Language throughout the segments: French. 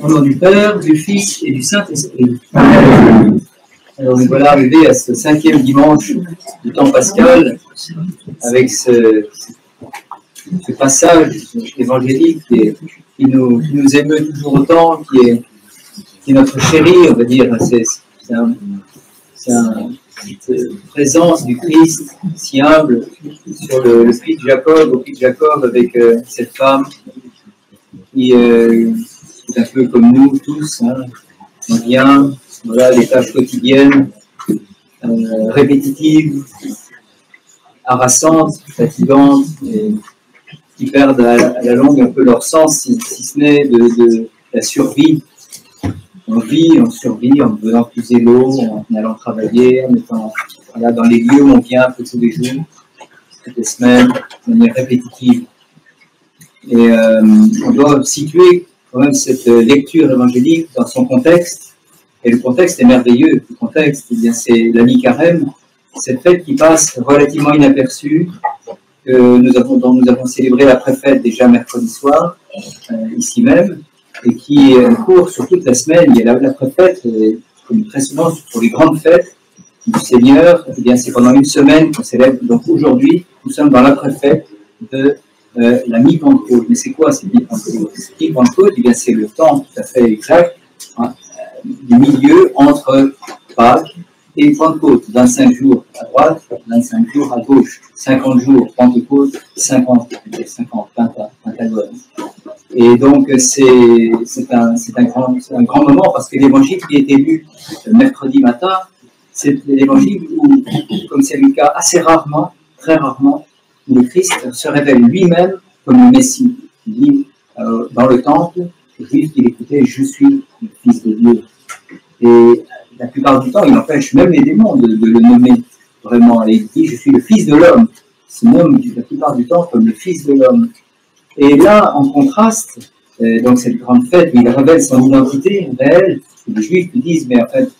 Au nom du Père, du Fils et du Saint-Esprit. Alors nous voilà arrivés à ce 5e dimanche du temps pascal avec ce passage évangélique qui nous émeut toujours autant, qui est notre chéri, on va dire. C'est cette présence du Christ si humble sur le puits de Jacob, au puits de Jacob, avec cette femme qui est un peu comme nous tous. On vient, voilà, les tâches quotidiennes, répétitives, harassantes, fatigantes, et qui perdent à la longue un peu leur sens, si ce n'est de la survie. On vit, on survit en devenant plus zélot, en allant travailler, en étant dans les lieux où on vient un peu tous les jours, toutes les semaines, de manière répétitive. Et on doit situer quand même cette lecture évangélique dans son contexte. Et le contexte est merveilleux. Le contexte, c'est la mi-carême, cette fête qui passe relativement inaperçue, dont nous avons célébré la préfète déjà mercredi soir, ici même, et qui court sur toute la semaine. Il y a la préfète, comme très souvent pour les grandes fêtes du Seigneur, c'est pendant une semaine qu'on célèbre. Donc aujourd'hui, nous sommes dans la préfète de la mi-Pentecôte. Mais c'est quoi cette mi-Pentecôte? Cette mi-Pentecôte, c'est le temps tout à fait exact du milieu entre Pâques et Pentecôte. 25 jours à droite, 25 jours à gauche, 50 jours Pentecôte, 50 Pentagone. Et donc c'est un grand moment, parce que l'évangile qui a été lu mercredi matin, c'est l'évangile où, comme c'est le cas assez rarement, très rarement, où le Christ se révèle lui-même comme le Messie. Il dit dans le temple, le juif qui l'écoutait, je suis le Fils de Dieu. Et la plupart du temps, il empêche même les démons de le nommer vraiment. Et il dit, je suis le Fils de l'homme. Il se nomme la plupart du temps comme le Fils de l'homme. Et là, en contraste, donc cette grande fête où il révèle son identité réelle, les Juifs lui disent, mais en fait,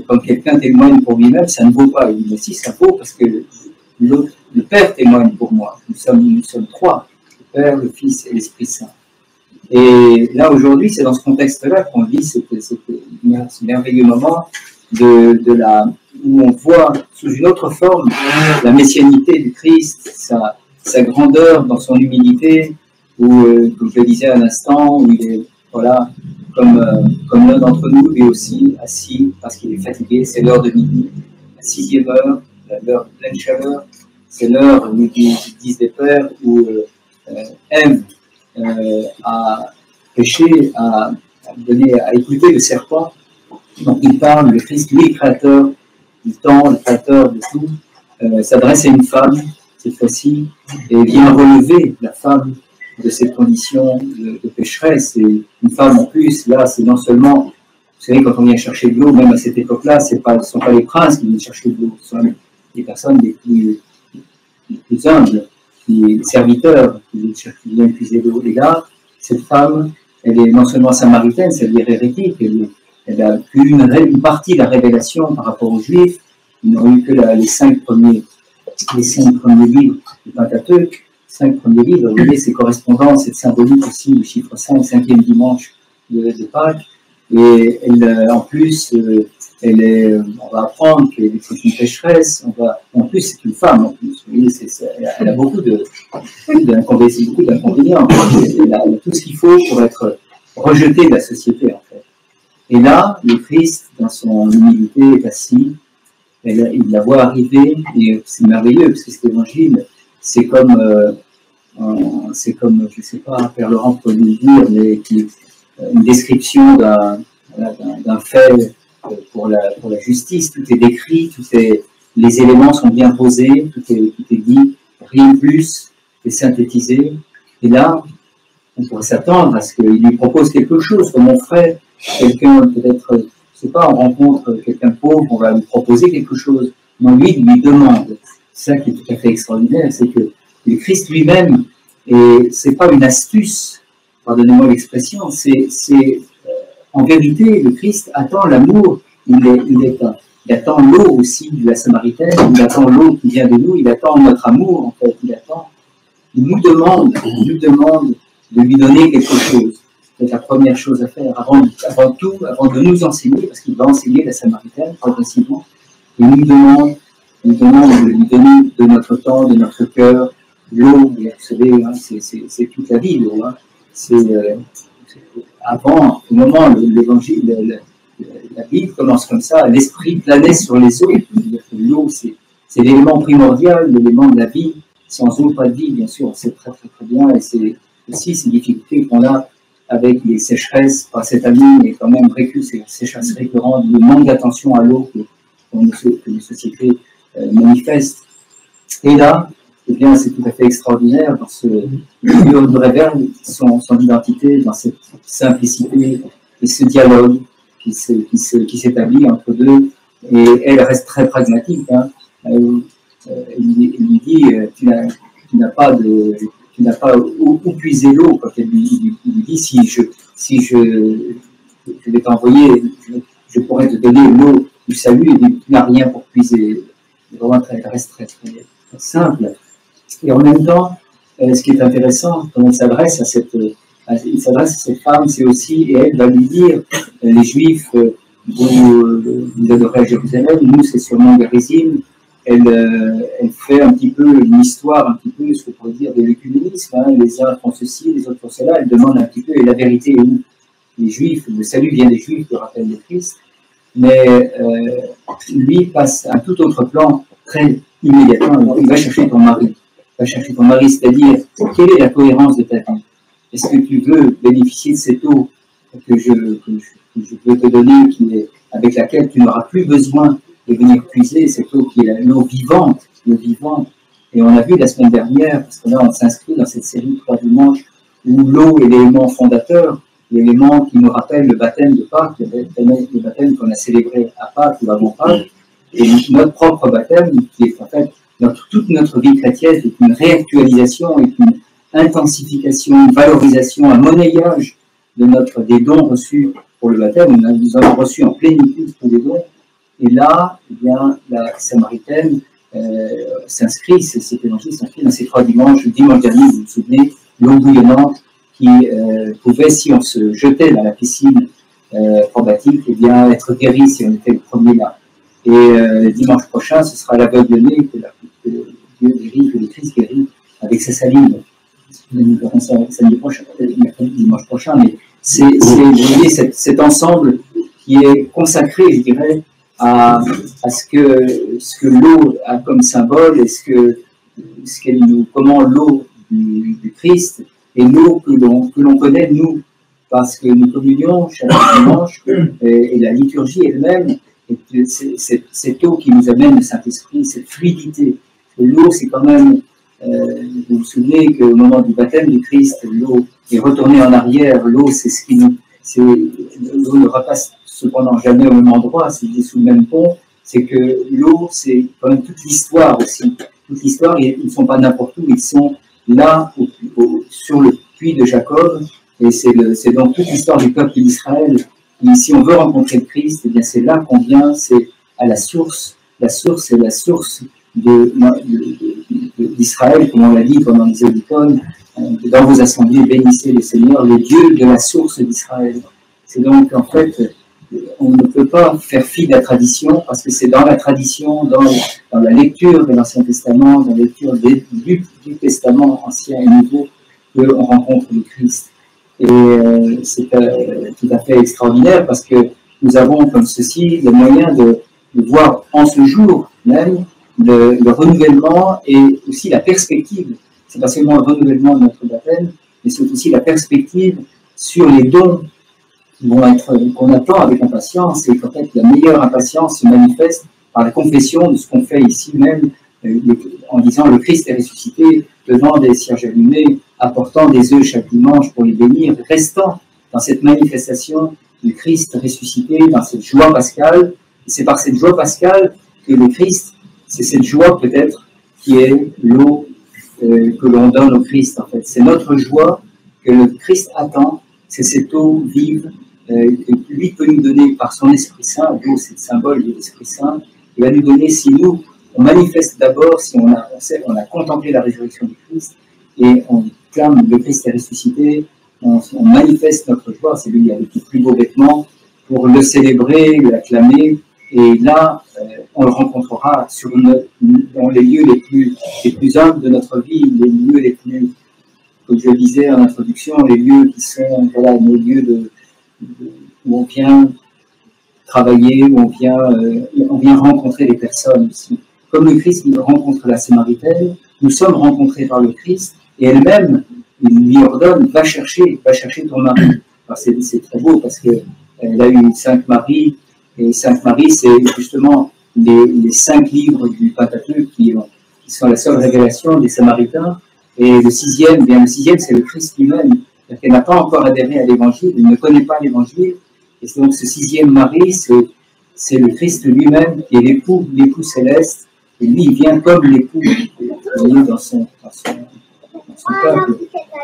quand quelqu'un témoigne pour lui-même, ça ne vaut pas. Il dit, mais si, ça vaut, parce que le Père témoigne pour moi. Nous sommes trois, le Père, le Fils et l'Esprit Saint. Et là, aujourd'hui, c'est dans ce contexte-là qu'on vit ce merveilleux moment où on voit sous une autre forme la messianité du Christ, sa grandeur dans son humilité, où, comme je le disais un instant, où il est, voilà, comme l'un d'entre nous, lui aussi, assis, parce qu'il est fatigué. C'est l'heure de midi, la 6e heure, l'heure de pleine chaleur. C'est l'heure, nous disent les pères, où Ève a péché, a écouter le serpent. Donc il parle, le Christ, lui, créateur du temps, le créateur de tout, s'adresse à une femme, cette fois-ci, et vient relever la femme de cette condition de pécheresse. Et une femme en plus, là, c'est non seulement, vous savez, quand on vient chercher de l'eau, même à cette époque-là, ce ne sont pas les princes qui viennent chercher de l'eau, ce sont les personnes les plus humbles, les serviteurs qui viennent puiser de l'eau. Et là, cette femme, elle est non seulement samaritaine, c'est-à-dire hérétique, elle a eu une partie de la révélation par rapport aux Juifs. Ils n'ont eu que les 5 premiers livres du Pentateuque. 5 premiers livres, vous voyez, c'est correspondant, c'est symbolique aussi du chiffre 5, 5e dimanche de Pâques. Et elle, en plus, on va apprendre que c'est une pécheresse, en plus c'est une femme, en plus. Vous voyez, elle a beaucoup d'inconvénients. Elle a tout ce qu'il faut pour être rejetée de la société, en fait. Et là, le Christ, dans son humilité, est assis, il la voit arriver, et c'est merveilleux, parce que cet évangile, c'est comme, je ne sais pas, Père Laurent peut nous le dire, mais une description d'un fait pour la justice. Tout est décrit, les éléments sont bien posés, tout est dit, rien de plus est synthétisé. Et là, on pourrait s'attendre à ce qu'il lui propose quelque chose, comme on ferait quelqu'un, peut-être, je ne sais pas, on rencontre quelqu'un de pauvre, on va lui proposer quelque chose. Non, lui, il lui demande. C'est ça qui est tout à fait extraordinaire, c'est que le Christ lui-même, et c'est pas une astuce, pardonnez-moi l'expression, en vérité, le Christ attend l'amour, il attend l'eau aussi de la Samaritaine, il attend l'eau qui vient de nous, il attend notre amour, en fait, il nous demande de lui donner quelque chose. c'est la première chose à faire, avant tout, avant de nous enseigner, parce qu'il va enseigner la Samaritaine progressivement, et nous demande de lui donner de notre temps, de notre cœur, l'eau. Vous savez, hein, c'est toute la vie, l'eau. Hein. Avant, au moment où l'évangile, la Bible commence comme ça, l'esprit planait sur les eaux. L'eau, c'est l'élément primordial, l'élément de la vie. Sans eau, pas de vie, bien sûr, on sait très très très bien, et c'est aussi ces difficultés qu'on a avec les sécheresses, pas cette année, mais quand même ces sécheresses récurrentes, le manque d'attention à l'eau que les sociétés manifestent. Et là, eh bien, c'est tout à fait extraordinaire dans ce lieu de révèle son identité, dans cette simplicité et ce dialogue qui s'établit entre deux. Et elle reste très pragmatique. Hein. Il lui dit tu n'as pas où puiser l'eau. Quand elle lui dit si je vais t'envoyer, je pourrais te donner l'eau du salut, et tu n'as rien pour puiser. Vraiment, elle reste très, très, très simple. Et en même temps, ce qui est intéressant, quand elle s'adresse à cette femme, c'est aussi, et elle va lui dire, les Juifs, vous adorez à Jérusalem, nous c'est sur Mont Gerizim. Elle fait un petit peu une histoire, un petit peu ce qu'on pourrait dire de l'œcuménisme. Hein. Les uns font ceci, les autres font cela. Elle demande un petit peu, et la vérité est où? Les Juifs, le salut vient des Juifs, le rappel de Christ. Mais lui passe à un tout autre plan très immédiatement. Il va chercher ton mari. C'est-à-dire, quelle est la cohérence de ta vie? Est-ce que tu veux bénéficier de cette eau que je veux te donner, avec laquelle tu n'auras plus besoin de venir puiser, cette eau qui est l'eau vivante, Et on a vu la semaine dernière, parce que là on s'inscrit dans cette série de 3 dimanches, où l'eau est l'élément fondateur, l'élément qui nous rappelle le baptême de Pâques, le baptême qu'on a célébré à Pâques ou avant Pâques, et notre propre baptême, qui est en fait toute notre vie chrétienne, est une réactualisation, est une intensification, une valorisation, un monnayage des dons reçus pour le baptême. Nous avons reçu en plénitude tous les dons. Et là, eh bien, la Samaritaine s'inscrit, cet évangile s'inscrit dans ces 3 dimanches. Le dimanche dernier, vous vous souvenez, l'eau bouillonnante qui pouvait, si on se jetait dans la piscine probatique, eh bien, être guéri si on était le premier là. Et le dimanche prochain, ce sera l'aveugle-né que Dieu guérit, que le Christ guérit avec sa salive. Nous verrons ça dimanche prochain, mais c'est cet ensemble qui est consacré, je dirais, à ce que l'eau a comme symbole, et comment l'eau du Christ est l'eau que l'on connaît, nous, parce que nous communions chaque dimanche, et la liturgie elle-même, c'est cette eau qui nous amène le Saint-Esprit, cette fluidité. L'eau, c'est quand même, vous vous souvenez qu'au moment du baptême du Christ, l'eau est retournée en arrière. L'eau, c'est ce qui l'eau ne repasse cependant jamais au même endroit, c'est sous le même pont. C'est que l'eau, c'est quand même toute l'histoire aussi. Toute l'histoire, ils ne sont pas n'importe où, ils sont là, sur le puits de Jacob, et c'est donc toute l'histoire du peuple d'Israël. Et si on veut rencontrer le Christ, eh bien c'est là qu'on vient, c'est à la source. La source est la source d'Israël, comme on l'a dit pendant les Audicones. Dans vos assemblées, bénissez le Seigneur, le Dieu de la source d'Israël. C'est donc, en fait, on ne peut pas faire fi de la tradition, parce que c'est dans la tradition, dans la lecture de l'Ancien Testament, dans la lecture du Testament ancien et nouveau, qu'on rencontre le Christ. Et c'est tout à fait extraordinaire, parce que nous avons comme ceci le moyen de voir en ce jour même le renouvellement et aussi la perspective. C'est pas seulement le renouvellement de notre baptême, mais c'est aussi la perspective sur les dons qu'on attend avec impatience, et qu'en fait la meilleure impatience se manifeste par la confession de ce qu'on fait ici même, en disant le Christ est ressuscité, devant des cierges allumés, apportant des œufs chaque dimanche pour les bénir, restant dans cette manifestation du Christ ressuscité, dans cette joie pascale. Et c'est par cette joie pascale que le Christ, c'est cette joie peut-être qui est l'eau que l'on donne au Christ en fait. C'est notre joie que le Christ attend, c'est cette eau vive que lui peut nous donner par son Esprit Saint. L'eau, c'est le symbole de l'Esprit Saint. Il va nous donner, si nous, on manifeste d'abord, si on a contemplé la résurrection du Christ, et on clame le Christ est ressuscité, on manifeste notre joie, c'est lui avec les plus beaux vêtements, pour le célébrer, l'acclamer. Et là, on le rencontrera dans les lieux les plus humbles de notre vie, les lieux les plus, comme je le disais en introduction, les lieux qui sont nos lieux où on vient travailler, où on vient rencontrer les personnes aussi. Comme le Christ rencontre la Samaritaine, nous sommes rencontrés par le Christ, et elle-même, il lui ordonne, va chercher ton mari. C'est très beau parce qu'elle a eu 5 maris, et 5 maris, c'est justement les 5 livres du Pentateuque qui sont la seule révélation des Samaritains. Et le sixième, c'est le Christ lui-même. Elle n'a pas encore adhéré à l'Évangile, il ne connaît pas l'Évangile. Et donc ce 6e mari, c'est le Christ lui-même qui est l'époux céleste. Et lui, il vient comme l'époux dans son peuple.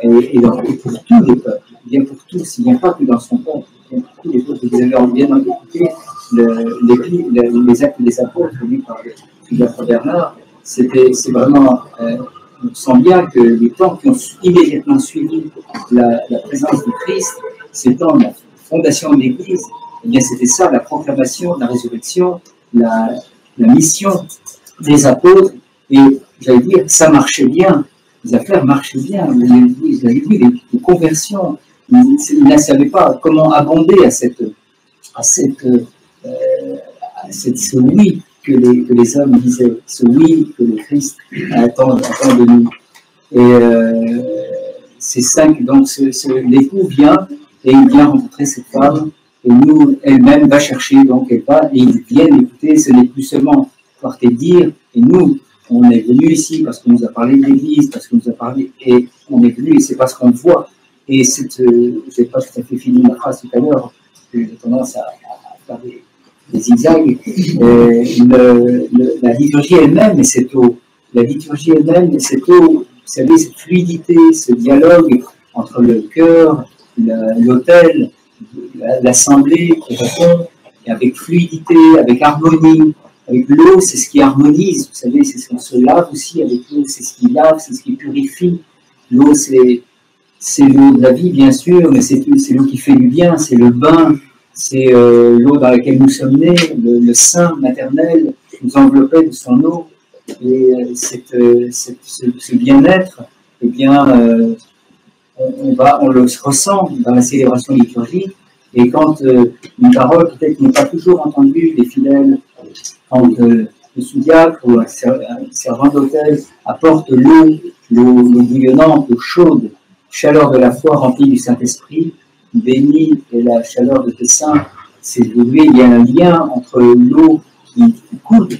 Et pour tous les peuples, il vient pour tous, il ne vient pas que dans son peuple. Pour tous les peuples. Vous avez bien écouté les actes des apôtres, lus par le Bernard. C'est vraiment, on sent bien que les temps qui ont immédiatement suivi la présence du Christ, ces temps de la fondation de l'Église, eh bien c'était ça, la proclamation de la résurrection, la mission des apôtres, et j'allais dire, ça marchait bien, les affaires marchaient bien, vous avez vu les conversions, ils ne savaient pas comment abonder à ce oui que les hommes disaient, ce oui que le Christ attend de nous. Et ces 5, donc l'époux vient, et il vient rencontrer cette femme, et nous, elle-même va chercher, donc elle va, et ils viennent écouter, ce n'est plus seulement porter dire, et nous, on est venu ici parce qu'on nous a parlé de l'Église, parce qu'on nous a parlé, et on est venu, et c'est parce qu'on voit, et je n'ai pas tout à fait fini ma phrase tout à l'heure, j'ai tendance à faire des zigzags, la liturgie elle-même est cette eau, vous savez, cette fluidité, ce dialogue entre le cœur, l'autel, l'assemblée qui répond, et avec fluidité, avec harmonie, avec l'eau, c'est ce qui harmonise, vous savez, c'est ce qu'on se lave aussi avec l'eau, c'est ce qui lave, c'est ce qui purifie. L'eau, c'est l'eau de la vie, bien sûr, mais c'est l'eau qui fait du bien, c'est le bain, c'est l'eau dans laquelle nous sommes nés, le sein maternel nous enveloppait de son eau, et ce bien-être, eh bien, on le ressent dans la célébration liturgique, et quand une parole peut-être n'est pas toujours entendue des fidèles, quand le sous-diacre ou un servant d'autel apporte l'eau bouillonnante, l'eau chaude, chaleur de la foi remplie du Saint-Esprit, bénie est la chaleur de tes seins, il y a un lien entre l'eau qui coule du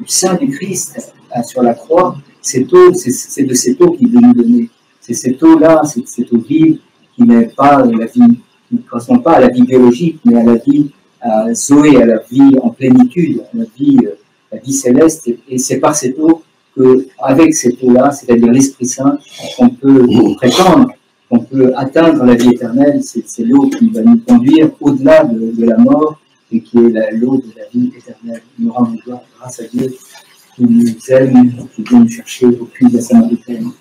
sein du Christ sur la croix, cette eau, c'est de cette eau qu'il veut nous donner. C'est cette eau-là, cette eau vive qui n'est pas la vie, qui ne correspond pas à la vie biologique, mais à la vie à Zoé, à la vie en plénitude, à la vie céleste. Et c'est par cette eau qu'avec cette eau-là, c'est-à-dire l'Esprit Saint, qu'on peut prétendre, qu'on peut atteindre la vie éternelle. C'est l'eau qui va nous conduire au-delà de la mort et qui est l'eau de la vie éternelle. Nous rendons gloire grâce à Dieu qui nous aime, qui vient nous chercher au puits de la Samaritaine.